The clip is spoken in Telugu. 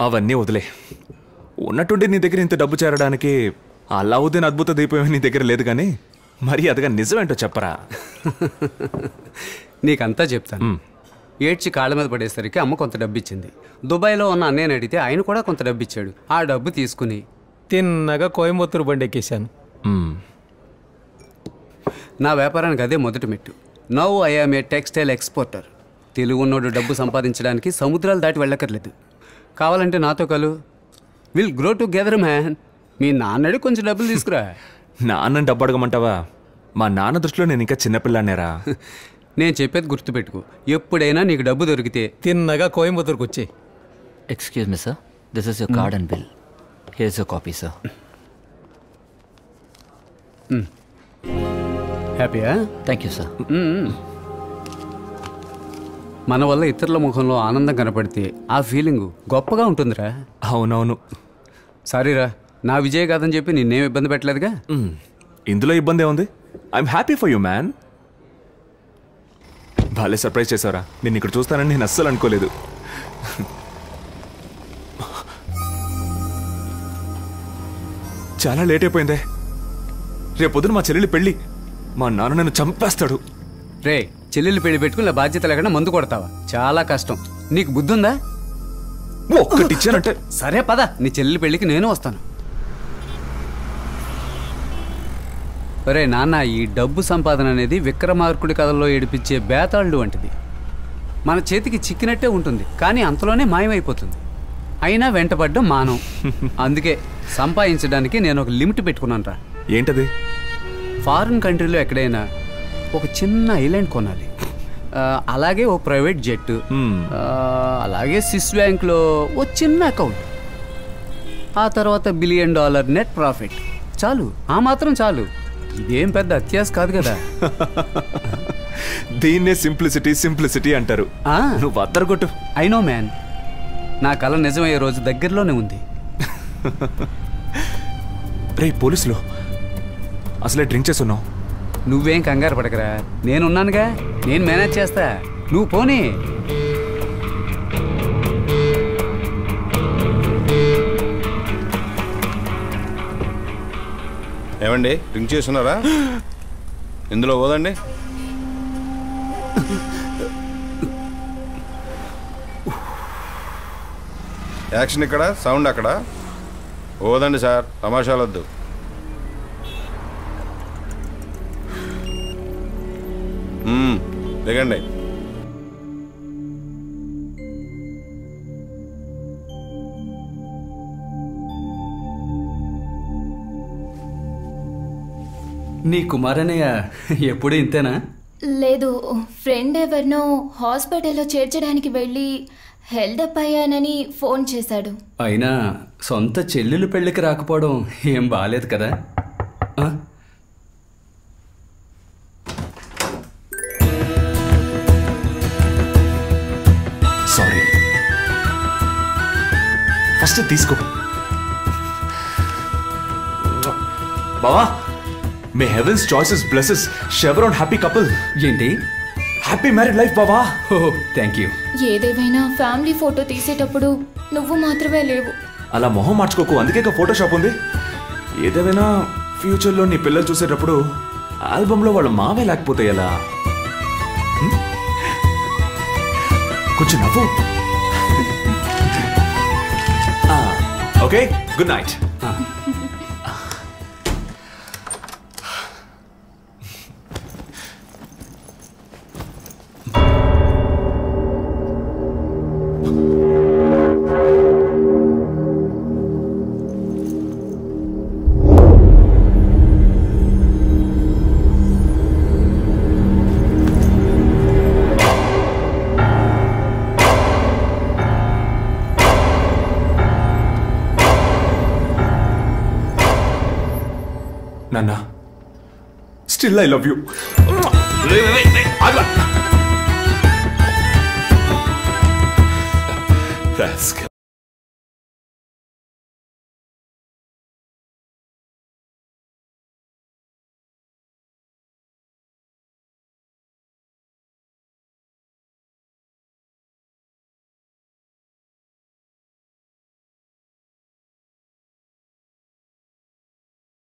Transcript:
అవన్నీ వదిలే. ఉన్నట్టుండి నీ దగ్గర ఇంత డబ్బు చేరడానికి అల్లావుద్దీన్ అద్భుత దీపం నీ దగ్గర లేదు, కానీ మరి అదిగా నిజమేంటో చెప్పరా? నీకంతా చెప్తాను. ఏడ్చి కాళ్ళ మీద పడేసరికి అమ్మ కొంత డబ్బు ఇచ్చింది. దుబాయ్లో ఉన్న అన్నయ్యని అడిగితే ఆయన కూడా కొంత డబ్బు ఇచ్చాడు. ఆ డబ్బు తీసుకుని తిన్నగా కోయంబత్తూరు బండి ఎక్కేశాను. నా వ్యాపారానికి అదే మొదటి మెట్టు. Now I am a textile exporter. తెలుగున్నోడు డబ్బు సంపాదించడానికి సముద్రాలు దాటి వెళ్ళక్కర్లేదు. కావాలంటే నాతో కలు. Will grow together man. మీ నాన్నడి కొంచెం డబ్బులు తీసుకురా. నాన్న డబ్బు అడగమంటావా? మా నాన్న దృష్టిలో నేను ఇంకా చిన్నపిల్లానేరా. నేను చెప్పేది గుర్తుపెట్టుకో. ఎప్పుడైనా నీకు డబ్బు దొరికితే తిన్నగా కోయంబత్తూరుకు వచ్చే. Excuse me sir, this is your card and bill. Here is your copy sir. హ్యాపీయా? Thank you sir. మన వల్ల ఇతరుల ముఖంలో ఆనందం కనపడితే ఆ ఫీలింగ్ గొప్పగా ఉంటుందిరా. అవునవును. సారీరా, నా విజయ్ కాదని చెప్పి నిన్నేం ఇబ్బంది పెట్టలేదుగా. ఇందులో ఇబ్బంది ఏముంది? I'm happy for you man. బాలే సర్ప్రైజ్ చేశారా? నేను ఇక్కడ చూస్తానని నేను అస్సలు అనుకోలేదు. చాలా లేట్ అయిపోయిందే. రేపొద్దున మా చెల్లెలి పెళ్ళి. మా నాన్న నన్ను చంపేస్తాడు. రే, చెల్లెలు పెళ్లి పెట్టుకుని బాధ్యత లేకుండా మందు కొడతావా? చాలా కష్టం. నీకు బుద్ధి ఉందా? ఒక్కటి ఇచ్చానంటే. సరే పద, నీ చెల్లెలి పెళ్లికి నేను వస్తాను. ఒరే నాన్న, ఈ డబ్బు సంపాదన అనేది విక్రమార్కుడి కథల్లో ఏడిపించే బేతాళుడు వంటిది. మన చేతికి చిక్కినట్టే ఉంటుంది, కానీ అంతలోనే మాయమైపోతుంది. అయినా వెంటపడ్డం మానం. అందుకే సంపాదించడానికి నేను ఒక లిమిట్ పెట్టుకున్నాను రా. ఏంటది? ఫారిన్ కంట్రీలో ఎక్కడైనా ఒక చిన్న ఐలాండ్ కొనాలి. అలాగే ఓ ప్రైవేట్ జెట్, అలాగే స్విస్ బ్యాంక్లో ఓ చిన్న అకౌంట్. ఆ తర్వాత $1 బిలియన్ నెట్ ప్రాఫిట్. చాలు, ఆ మాత్రం చాలు. ఇదేం పెద్ద అత్యాస కాదు కదా. దీన్నే సింప్లిసిటీ అంటారు. నువ్వు అద్దరగొట్టు. I know man. నా కళ నిజమయ్యే రోజు దగ్గరలోనే ఉంది. రే పోలీసులు, అసలే డ్రింక్ చేస్తున్నావు. నువ్వేం కంగారు పడకరా, నేనున్నానుగా. నేను మేనేజ్ చేస్తా, నువ్వు పోనీ. ఏమండి, డ్రింక్ చేస్తున్నారా? ఇందులో పోదండి. యాక్షన్ ఇక్కడ, సౌండ్ అక్కడ. ఓదండి సార్, తమాషాలొద్దు. దిగండి. నీ కుమారనయ్య ఎప్పుడు ఇంతేనా? లేదు, ఫ్రెండ్ ఎవరినో హాస్పిటల్లో చేర్చడానికి వెళ్ళి హెల్డప్ అయ్యానని ఫోన్ చేశాడు. అయినా సొంత చెల్లెలు పెళ్ళికి రాకపోవడం ఏం బాలేదు కదా. సారీ. ఫస్ట్ తీసుకో బావా. May heaven's choicest blesses shower on happy couple. ఏంటి? హ్యాపీ మ్యారీడ్ లైఫ్ బావా. Oh thank you. ఏదేమైనా ఫ్యామిలీ ఫోటో తీసేటప్పుడు నువ్వు మాత్రమే లేవు. అలా మొహం మార్చుకోకు, అందుకే ఫోటోషాప్ ఉంది. ఏదేమైనా ఫ్యూచర్లో నీ పిల్లలు చూసేటప్పుడు ఆల్బంలో వాళ్ళ మావే లేకపోతే ఎలా? కొంచెం నవ్వు. Okay, good night. Nana, still I love you. Rascal.